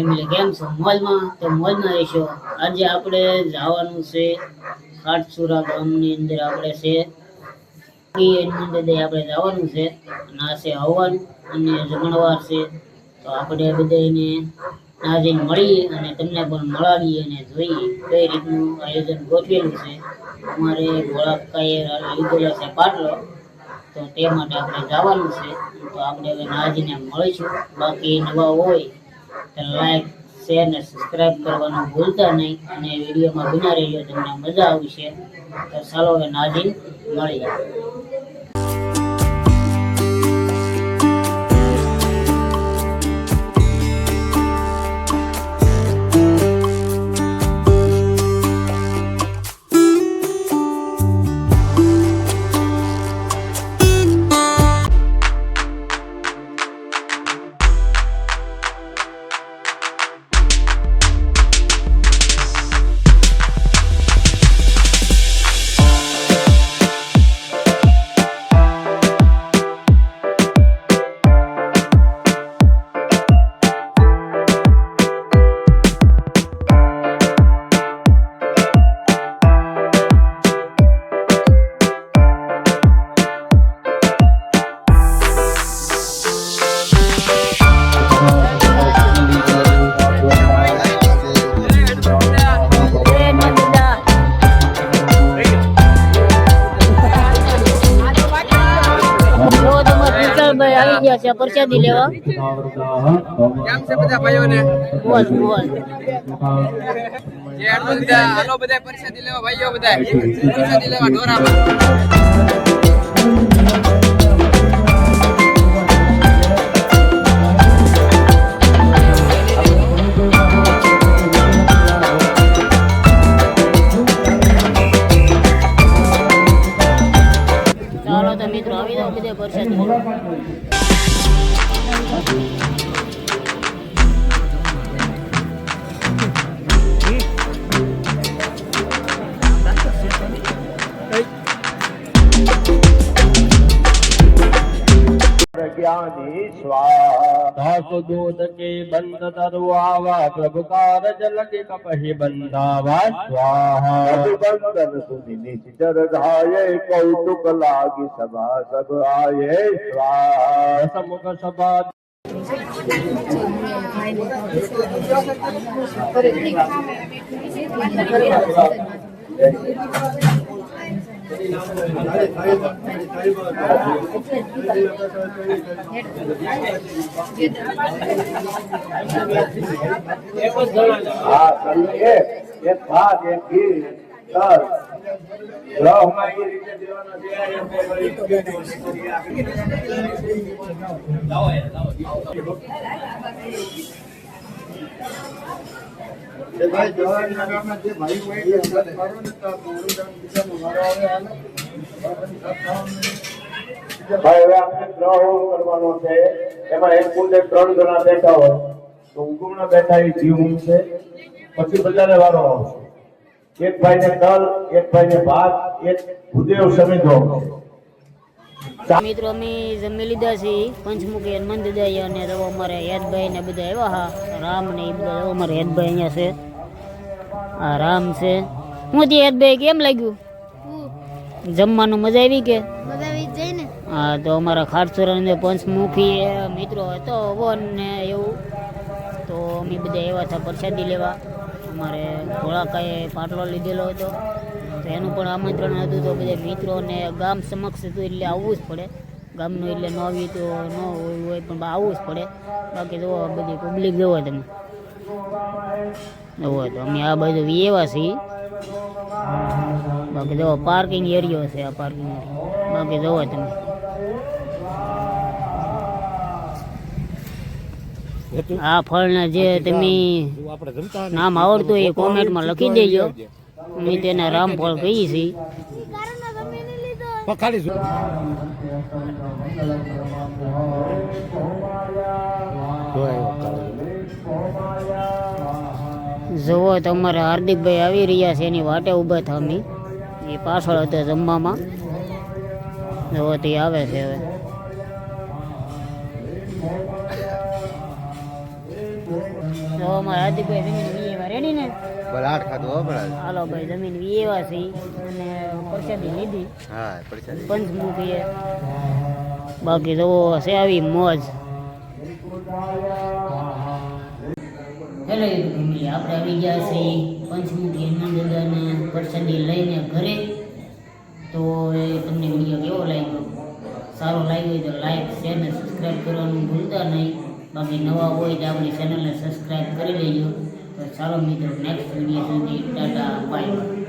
Family કેમ છો? મોલમાં તો મોલમાં રહીશો. આજે આપણે જવાનું છે ખાટસુરા ગામની અંદર આપણે છે આપણે જવાનું છે અને આ છે હવન અને જમણવાર છે. તો આપણે બધાને ના જઈને મળીએ અને તમને પણ મળાવીએ અને જોઈએ કઈ રીતનું આયોજન ગોઠવેલું છે. અમારે ભોળાકાએ લીધેલો છે પાટલો, તો તે માટે આપણે જવાનું છે. તો આપણે હવે નાજીને મળીશું. બાકી નવા હોય તો લાઈક શેર ને સબસ્ક્રાઇબ કરવાનું ભૂલતા નહીં અને વિડીયોમાં બના રહેજો, તમને મજા આવશે. તો ચાલો હવે નાજી મળીએ. પ્રસાદી લેવા કેમ છે બધા ભાઈઓને? મોજ મોજ જે હાલો બધા પ્રસાદી લેવા ભાઈઓ, બધા પ્રસાદી લેવા ઢોરામાં. ચાલો તો મિત્રો આવી જાવ બધા પ્રસાદી લેવા. ज्ञानी स्वाहा दूध के बंद तरुआवा प्रभु कारज लगे कपहि बंधावा स्वाहा बंदन सुनि निश्चर धाये कौतुक लागी सभा सब आये स्वाहा समुख सभा एक भात एक घी भाई जवाहर नगर में जे भाई भाई करो ने तो બીજા મારો આવે હાલે ભાઈ હવે આપણે ગ્રહ કરવાનો છે. એમાં એક કુંડે 3 જણા બેઠા હોય તો ઉગમણા બેઠા એ જીવ છે, પછી બધાને વારો આવશે. એક ભાઈને તલ, એક ભાઈને ભાત, એક ભૂદેવ સમિધો. મિત્રો અમે જમી લીધા છે પંચમુખી હનુમાન દાદા અને અમારે યાદભાઈ ને બધા આવ્યા. હા રામ ને એ બધા અમારે યાદભાઈ અહીંયા છે. આ રામ છે. હું જે યાદભાઈ કેમ લાગ્યું જમવાનું? મજા આવી કે? મજા આવી જાય ને. હા તો અમારા ખાટસુરા ને પંચમુખી મિત્રો હતો ને એવું, તો અમે બધા આવ્યા હતા પ્રસાદી લેવા. અમારે ધોળાકાએ પાટલો લીધેલો હતો, તો એનું પણ આમંત્રણ હતું. તો બધા મિત્રોને ગામ સમક્ષ હતું એટલે આવવું જ પડે. ગામનું એટલે ન આવી તો ન હોય પણ આવવું જ પડે. બાકી તો બધી પબ્લિક જોવો તમે જોવો તો અમે આ બધું એવા છીએ. બાકી જો પાર્કિંગ એરિયો છે, આ પાર્કિંગ એરિયો. બાકી જોવો તમે આ ફળના જે તમે નામ આવડતું એ કોમેન્ટમાં લખી દેજો. અમે તેને રામફળ કહીએ છીએ. જુઓ તમારે હાર્દિકભાઈ આવી રહ્યા છે, એની વાટે ઊભા થા. અમે એ પાછળ હતા જમવામાં. જુઓ તે આવે છે હવે. જો અમારા હાર્દિકભાઈ જમીન વીએવા રેડી ને બલાટ ખાધો હો બળા. હાલો ભાઈ જમીન વીએવા છે અને પ્રસાદી લીધી હા પરસાદી. પંચમુખીએ બાકી તો છે આવી મોજ. હેલો ફેમિલી, આપણે આવી ગયા છીએ પંચમુખી હનુમાન દાદાને પ્રસાદી લઈને ઘરે. તો એ તમને વિડીયો કેવો લાગ્યો? સારો લાગ્યો હોય તો લાઈક શેર ને સબસ્ક્રાઈબ કરવાનું ભૂલતા નહીં. બાકી નવા હોય તો આપણી ચેનલને સબસ્ક્રાઈબ કરી લેજો. તો ચાલો મિત્રો, નેક્સ્ટ વિડીયો સુધી ટાટા બાય.